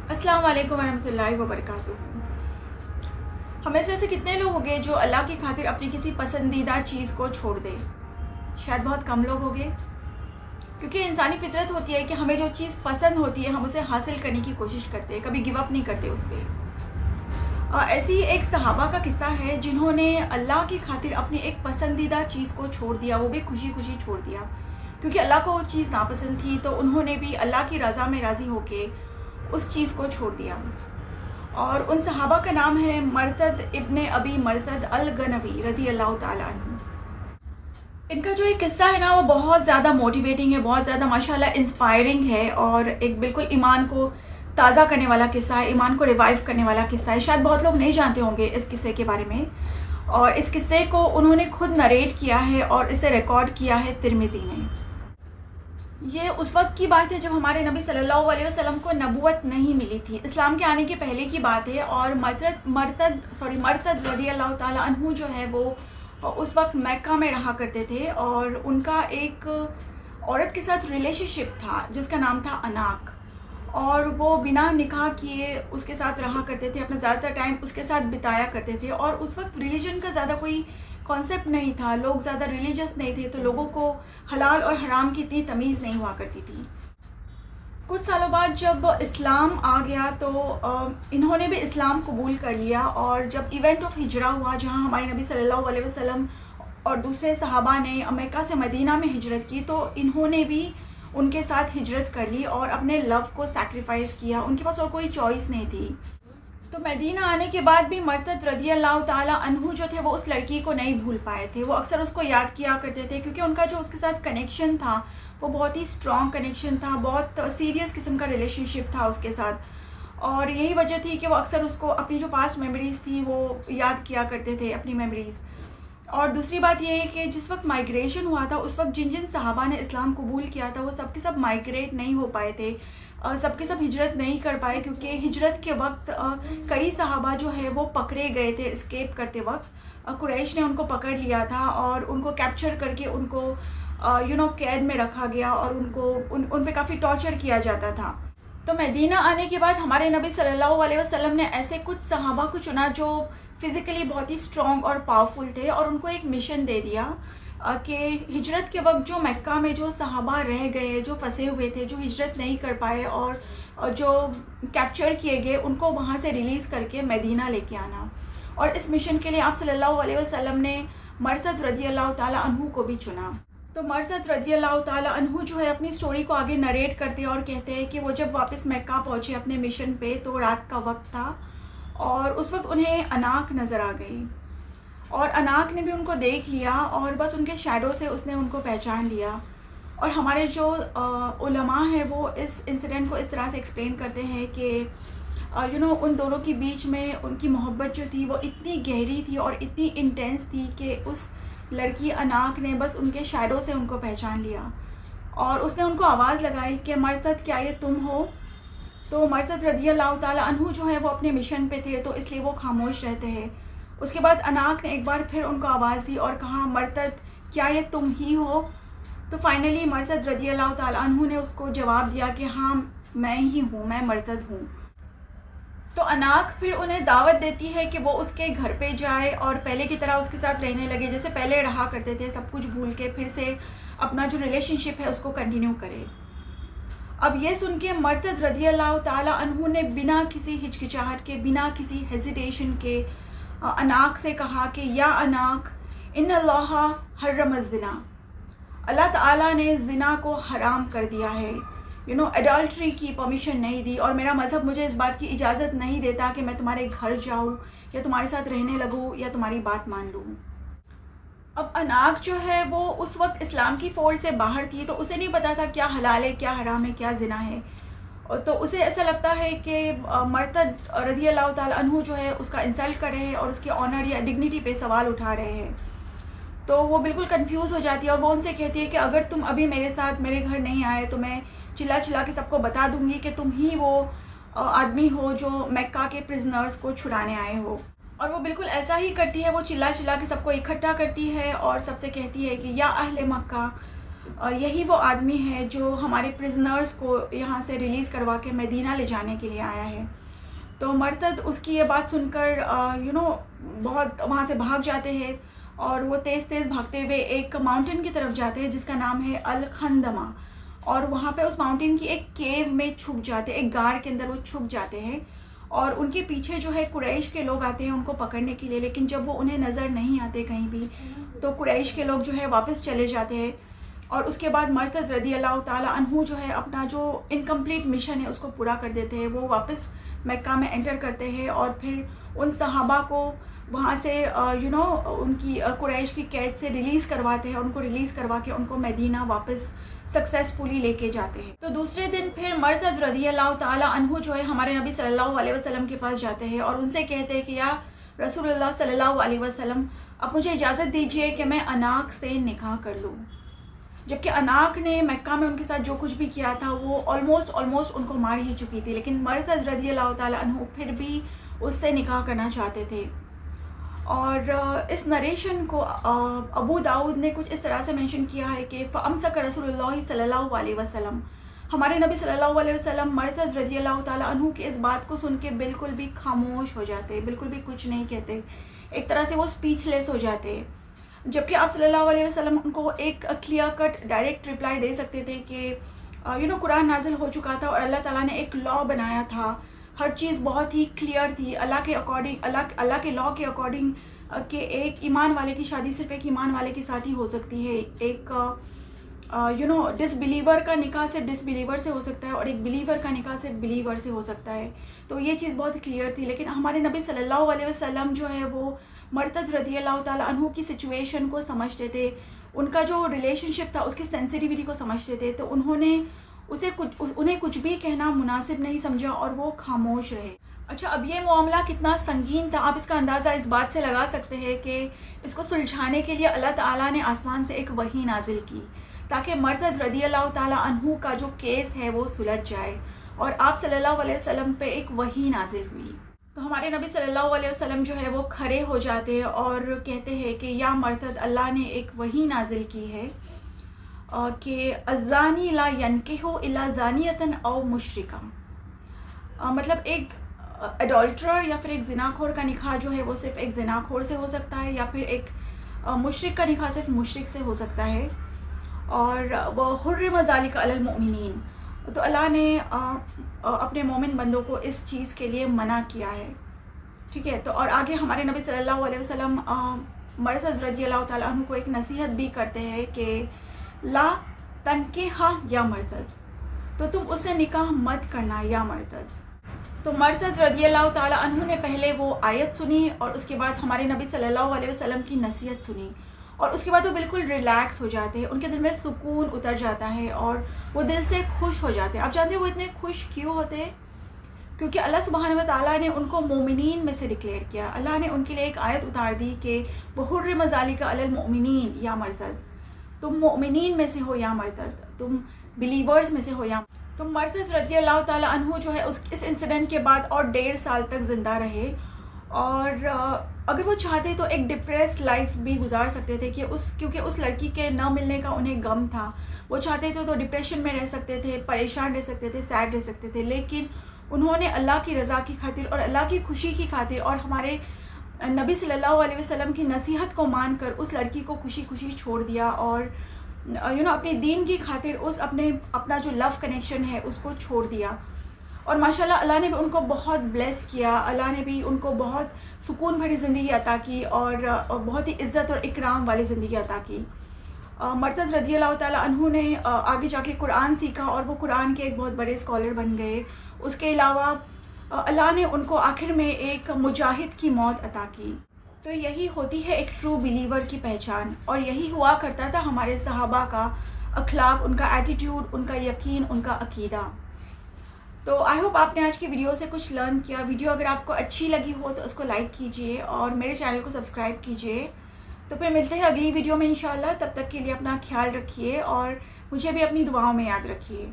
السلام علیکم ورحمۃ اللہ وبرکاتہ۔ ہمیں سے ایسے کتنے لوگ ہوں گے جو اللہ کی خاطر اپنی کسی پسندیدہ چیز کو چھوڑ دے؟ شاید بہت کم لوگ ہوں گے، کیونکہ انسانی فطرت ہوتی ہے کہ ہمیں جو چیز پسند ہوتی ہے ہم اسے حاصل کرنے کی کوشش کرتے ہیں، کبھی گیو اپ نہیں کرتے اس پہ۔ ایسی ایک صحابہ کا قصہ ہے جنہوں نے اللہ کی خاطر اپنی ایک پسندیدہ چیز کو چھوڑ دیا، وہ بھی خوشی خوشی چھوڑ دیا، کیونکہ اللہ کو وہ چیز ناپسند تھی تو انہوں نے بھی اللہ کی رضا میں راضی ہو کے اس چیز کو چھوڑ دیا۔ اور ان صحابہ کا نام ہے مرتد ابن ابی مرتد الغنوی رضی اللہ تعالیٰ عنہ۔ ان کا جو ایک قصہ ہے نا وہ بہت زیادہ موٹیویٹنگ ہے، بہت زیادہ ماشاءاللہ انسپائرنگ ہے، اور ایک بالکل ایمان کو تازہ کرنے والا قصہ ہے، ایمان کو ریوائیو کرنے والا قصہ ہے۔ شاید بہت لوگ نہیں جانتے ہوں گے اس قصے کے بارے میں، اور اس قصے کو انہوں نے خود نریٹ کیا ہے اور اسے ریکارڈ کیا ہے ترمذی نے۔ یہ اس وقت کی بات ہے جب ہمارے نبی صلی اللہ علیہ وسلم کو نبوت نہیں ملی تھی، اسلام کے آنے کے پہلے کی بات ہے، اور مرتد رضی اللہ تعالیٰ عنہ جو ہے وہ اس وقت مکہ میں رہا کرتے تھے، اور ان کا ایک عورت کے ساتھ ریلیشن شپ تھا جس کا نام تھا اناک، اور وہ بنا نکاح کیے اس کے ساتھ رہا کرتے تھے، اپنا زیادہ تر ٹائم اس کے ساتھ بتایا کرتے تھے، اور اس وقت ریلیجن کا زیادہ کوئی کانسیپٹ نہیں تھا، لوگ زیادہ ریلیجس نہیں تھے، تو لوگوں کو حلال اور حرام کی اتنی تمیز نہیں ہوا کرتی تھی۔ کچھ سالوں بعد جب اسلام آ گیا تو انہوں نے بھی اسلام قبول کر لیا، اور جب ایونٹ آف ہجرہ ہوا جہاں ہمارے نبی صلی اللہ علیہ وسلم اور دوسرے صحابہ نے مکہ سے مدینہ میں ہجرت کی، تو انہوں نے بھی ان کے ساتھ ہجرت کر لی اور اپنے لو کو سیکریفائز کیا، ان کے پاس اور کوئی چوائس نہیں تھی۔ تو مدینہ آنے کے بعد بھی مرتد رضی اللہ تعالیٰ عنہ جو تھے وہ اس لڑکی کو نہیں بھول پائے تھے، وہ اکثر اس کو یاد کیا کرتے تھے، کیونکہ ان کا جو اس کے ساتھ کنیکشن تھا وہ بہت ہی اسٹرانگ کنیکشن تھا، بہت سیریس قسم کا ریلیشن شپ تھا اس کے ساتھ، اور یہی وجہ تھی کہ وہ اکثر اس کو اپنی جو پاسٹ میموریز تھی وہ یاد کیا کرتے تھے، اپنی میموریز۔ اور دوسری بات یہ ہے کہ جس وقت مائیگریشن ہوا تھا اس وقت جن جن صحابہ نے اسلام قبول کیا تھا وہ سب کے سب مائیگریٹ نہیں ہو پائے تھے، سب کے سب ہجرت نہیں کر پائے، کیونکہ ہجرت کے وقت کئی صحابہ جو ہے وہ پکڑے گئے تھے اسکیپ کرتے وقت، قریش نے ان کو پکڑ لیا تھا اور ان کو کیپچر کر کے ان کو قید میں رکھا گیا، اور ان پہ کافی ٹارچر کیا جاتا تھا۔ تو مدینہ آنے کے بعد ہمارے نبی صلی اللہ علیہ وسلم نے ایسے کچھ صحابہ کو چنا جو فزیکلی بہت ہی اسٹرانگ اور پاورفل تھے، اور ان کو ایک مشن دے دیا کہ ہجرت کے وقت جو مکہ میں جو صحابہ رہ گئے، جو پھنسے ہوئے تھے، جو ہجرت نہیں کر پائے اور جو کیپچر کیے گئے، ان کو وہاں سے ریلیز کر کے مدینہ لے کے آنا۔ اور اس مشن کے لیے آپ صلی اللہ علیہ وسلم نے مرتد رضی اللہ تعالیٰ عنہ کو بھی چنا۔ تو مرتد رضی اللہ تعالیٰ عنہ جو ہے اپنی سٹوری کو آگے نریٹ کرتے ہیں اور کہتے ہیں کہ وہ جب واپس مکہ پہنچے اپنے مشن پہ تو رات کا وقت تھا، اور اس وقت انہیں اناک نظر آ گئی، اور اناک نے بھی ان کو دیکھ لیا، اور بس ان کے شیڈو سے اس نے ان کو پہچان لیا۔ اور ہمارے جو علماء ہیں وہ اس انسیڈنٹ کو اس طرح سے ایکسپلین کرتے ہیں کہ ان دونوں کے بیچ میں ان کی محبت جو تھی وہ اتنی گہری تھی اور اتنی انٹینس تھی کہ اس لڑکی اناک نے بس ان کے شیڈو سے ان کو پہچان لیا، اور اس نے ان کو آواز لگائی کہ مرتد کیا یہ تم ہو؟ تو مرتد رضی اللہ تعالیٰ عنہ جو ہے وہ اپنے مشن پہ تھے تو اس لیے وہ خاموش رہتے ہیں۔ اس کے بعد اناک نے ایک بار پھر ان کو آواز دی اور کہا مرتد کیا یہ تم ہی ہو؟ تو فائنلی مرتد رضی اللہ تعالیٰ عنہ نے اس کو جواب دیا کہ ہاں میں ہی ہوں، میں مرتد ہوں۔ تو اناک پھر انہیں دعوت دیتی ہے کہ وہ اس کے گھر پہ جائے اور پہلے کی طرح اس کے ساتھ رہنے لگے، جیسے پہلے رہا کرتے تھے، سب کچھ بھول کے پھر سے اپنا جو ریلیشن شپ ہے اس کو کنٹینیو کرے۔ اب یہ سن کے مرتد رضی اللہ تعالیٰ عنہ نے بنا کسی ہچکچاہٹ کے، بنا کسی ہیزیٹیشن کے اناک سے کہا کہ یا اناک ان اللہ حرم الزنا، اللہ تعالیٰ نے زنا کو حرام کر دیا ہے، ایڈلٹری کی پرمیشن نہیں دی، اور میرا مذہب مجھے اس بات کی اجازت نہیں دیتا کہ میں تمہارے گھر جاؤں یا تمہارے ساتھ رہنے لگوں یا تمہاری بات مان لوں۔ اب اناک جو ہے وہ اس وقت اسلام کی فولڈ سے باہر تھی، تو اسے نہیں پتا تھا کیا حلال ہے، کیا حرام ہے، کیا زنا ہے، تو اسے ایسا لگتا ہے کہ مرتد رضی اللہ تعالیٰ عنہ جو ہے اس کا انسلٹ کر رہے ہیں اور اس کے آنر یا ڈگنیٹی پہ سوال اٹھا رہے ہیں۔ تو وہ بالکل کنفیوز ہو جاتی ہے، اور وہ ان سے کہتی ہے کہ اگر تم ابھی میرے ساتھ میرے گھر نہیں آئے تو میں چلا چلا کے سب کو بتا دوں گی کہ تم ہی وہ آدمی ہو جو مکہ کے پرزنرز کو چھڑانے آئے ہو۔ اور وہ بالکل ایسا ہی کرتی ہے، وہ چلا چلا کے سب کو اکٹھا کرتی ہے اور سب سے کہتی ہے کہ یا اہل مکہ یہی وہ آدمی ہے جو ہمارے پرزنرز کو یہاں سے ریلیز کروا کے مدینہ لے جانے کے لیے آیا ہے. تو مرتد اس کی یہ بات سن کر بہت وہاں سے بھاگ جاتے ہیں اور وہ تیز تیز بھاگتے ہوئے ایک ماؤنٹین کی طرف جاتے ہیں جس کا نام ہے الخندمہ. اور وہاں پہ اس ماؤنٹین کی ایک کیو میں چھپ جاتے ہیں, ایک غار کے اندر وہ چھپ جاتے ہیں. اور ان کے پیچھے جو ہے قریش کے لوگ آتے ہیں ان کو پکڑنے کے لیے, لیکن جب وہ انہیں نظر نہیں آتے کہیں بھی تو قریش کے لوگ جو ہے واپس چلے جاتے ہیں. اور اس کے بعد مرتد رضی اللہ تعالیٰ عنہ جو ہے اپنا جو انکمپلیٹ مشن ہے اس کو پورا کر دیتے ہیں. وہ واپس مکہ میں انٹر کرتے ہیں اور پھر ان صحابہ کو وہاں سے ان کی قریش کی قید سے ریلیز کرواتے ہیں. ان کو ریلیز کروا کے ان کو مدینہ واپس سکسیسفلی لے کے جاتے ہیں. تو دوسرے دن پھر مرتد رضی اللہ تعالیٰ عنہ جو ہے ہمارے نبی صلی اللہ علیہ وسلم کے پاس جاتے ہیں اور ان سے کہتے ہیں کہ یا رسول اللہ صلی اللہ علیہ وسلم اب مجھے اجازت دیجیے کہ میں اناق سے نکاح کر لوں. جبکہ اناق نے مکہ میں ان کے ساتھ جو کچھ بھی کیا تھا وہ آلموسٹ ان کو مار ہی چکی تھی, لیکن مرتد رضی اللہ تعالیٰ عنہ پھر بھی اس سے نکاح کرنا چاہتے تھے. اور اس نریشن کو ابو داؤد نے کچھ اس طرح سے مینشن کیا ہے کہ فَأَمْسَكَ رسول اللہ صلی اللہ علیہ وسلم, ہمارے نبی صلی اللہ علیہ وسلم مرتد رضی اللہ تعالیٰ عنہ کی اس بات کو سن کے بالکل بھی خاموش ہو جاتے, بالکل بھی کچھ نہیں کہتے, ایک طرح سے وہ اسپیچ لیس ہو جاتے. جبکہ آپ صلی اللہ علیہ وسلم ان کو ایک کلیئر کٹ ڈائریکٹ رپلائی دے سکتے تھے کہ قرآن نازل ہو چکا تھا اور اللہ تعالیٰ نے ایک لاء بنایا تھا, ہر چیز بہت ہی کلیئر تھی اللہ کے اکارڈنگ, اللہ کے لاء کے اکارڈنگ کہ ایک ایمان والے کی شادی صرف ایک ایمان والے کے ساتھ ہی ہو سکتی ہے. ایک ڈس بلیور کا نکاح صرف ڈس بلیور سے ہو سکتا ہے اور ایک بلیور کا نکاح صرف بلیور سے ہو سکتا ہے. تو یہ چیز بہت کلیئر تھی. لیکن ہمارے نبی صلی اللہ علیہ وسلم جو ہے وہ مرتد رضی اللہ تعالیٰ عنہ کی سچویشن کو سمجھتے تھے, ان کا جو ریلیشن شپ تھا اس کی سینسٹیوٹی کو سمجھتے تھے. تو انہیں کچھ بھی کہنا مناسب نہیں سمجھا اور وہ خاموش رہے. اچھا, اب یہ معاملہ کتنا سنگین تھا آپ اس کا اندازہ اس بات سے لگا سکتے ہیں کہ اس کو سلجھانے کے لیے اللہ تعالیٰ نے آسمان سے ایک وحی نازل کی تاکہ مرتد رضی اللہ تعالیٰ عنہ کا جو کیس ہے وہ سلجھ جائے, اور آپ صلی اللہ علیہ وسلم پہ ایک وحی نازل ہوئی. تو ہمارے نبی صلی اللہ علیہ وسلم جو ہے وہ کھڑے ہو جاتے اور کہتے ہیں کہ یا مرتد, اللہ نے ایک وحی نازل کی ہے کہ الزانی لا ینکح الا زانیۃ او مشرکہ, مطلب ایک ایڈالٹرر یا پھر ایک زناخور کا نکاح جو ہے وہ صرف ایک زناخور سے ہو سکتا ہے, یا پھر ایک مشرک کا نکاح صرف مشرک سے ہو سکتا ہے. اور وہ حرم ذالک علی المؤمنین, تو اللہ نے اپنے مومن بندوں کو اس چیز کے لیے منع کیا ہے. ٹھیک ہے, تو اور آگے ہمارے نبی صلی اللہ علیہ وسلم مرتد رضی اللہ تعالیٰ عنہ کو ایک نصیحت بھی کرتے ہیں کہ لا تنکح یا مرتد, تو تم اس سے نکاح مت کرنا یا مرتد. تو مرتد رضی اللہ تعالیٰ عنہ نے پہلے وہ آیت سنی اور اس کے بعد ہمارے نبی صلی اللہ علیہ وسلم کی نصیحت سنی, اور اس کے بعد وہ بالکل ریلیکس ہو جاتے ہیں, ان کے دل میں سکون اتر جاتا ہے اور وہ دل سے خوش ہو جاتے ہیں. آپ جانتے ہیں وہ اتنے خوش کیوں ہوتے ہیں؟ کیونکہ اللہ سبحانہ و تعالیٰ نے ان کو مومنین میں سے ڈکلیئر کیا. اللہ نے ان کے لیے ایک آیت اتار دی کہ وَحُرِّمَ ذَلِكَ عَلَى الْمُؤْمِنِينَ یا مرتد, تم مؤمنین میں سے ہو یا مرتد, تم بلیورز میں سے ہو یا. تو مرتد رضی اللہ تعالیٰ عنہ جو ہے اس انسیڈنٹ کے بعد اور 1.5 سال تک زندہ رہے, اور اگر وہ چاہتے تو ایک ڈپریسڈ لائف بھی گزار سکتے تھے کیونکہ اس لڑکی کے نہ ملنے کا انہیں غم تھا. وہ چاہتے تھے تو ڈپریشن میں رہ سکتے تھے, پریشان رہ سکتے تھے, سیڈ رہ سکتے تھے, لیکن انہوں نے اللہ کی رضا کی خاطر اور اللہ کی خوشی کی خاطر اور ہمارے نبی صلی اللہ علیہ وسلم کی نصیحت کو مان کر اس لڑکی کو خوشی خوشی چھوڑ دیا, اور اپنی دین کی خاطر اپنا جو لو کنیکشن ہے اس کو چھوڑ دیا. اور ماشاءاللہ اللہ نے بھی ان کو بہت بلیس کیا, اللہ نے بھی ان کو بہت سکون بھری زندگی عطا کی اور بہت ہی عزت اور اکرام والی زندگی عطا کی. مرتد رضی اللہ تعالیٰ عنہ نے آگے جا کے قرآن سیکھا اور وہ قرآن کے ایک بہت بڑے اسکالر بن گئے. اس کے علاوہ اللہ نے ان کو آخر میں ایک مجاہد کی موت عطا کی. تو یہی ہوتی ہے ایک ٹرو بلیور کی پہچان, اور یہی ہوا کرتا تھا ہمارے صحابہ کا اخلاق, ان کا ایٹیٹیوڈ, ان کا یقین, ان کا عقیدہ. تو آئی ہوپ آپ نے آج کی ویڈیو سے کچھ لرن کیا. ویڈیو اگر آپ کو اچھی لگی ہو تو اس کو لائک کیجئے اور میرے چینل کو سبسکرائب کیجئے. تو پھر ملتے ہیں اگلی ویڈیو میں انشاءاللہ. تب تک کے لیے اپنا خیال رکھیے اور مجھے بھی اپنی دعاؤں میں یاد رکھیے.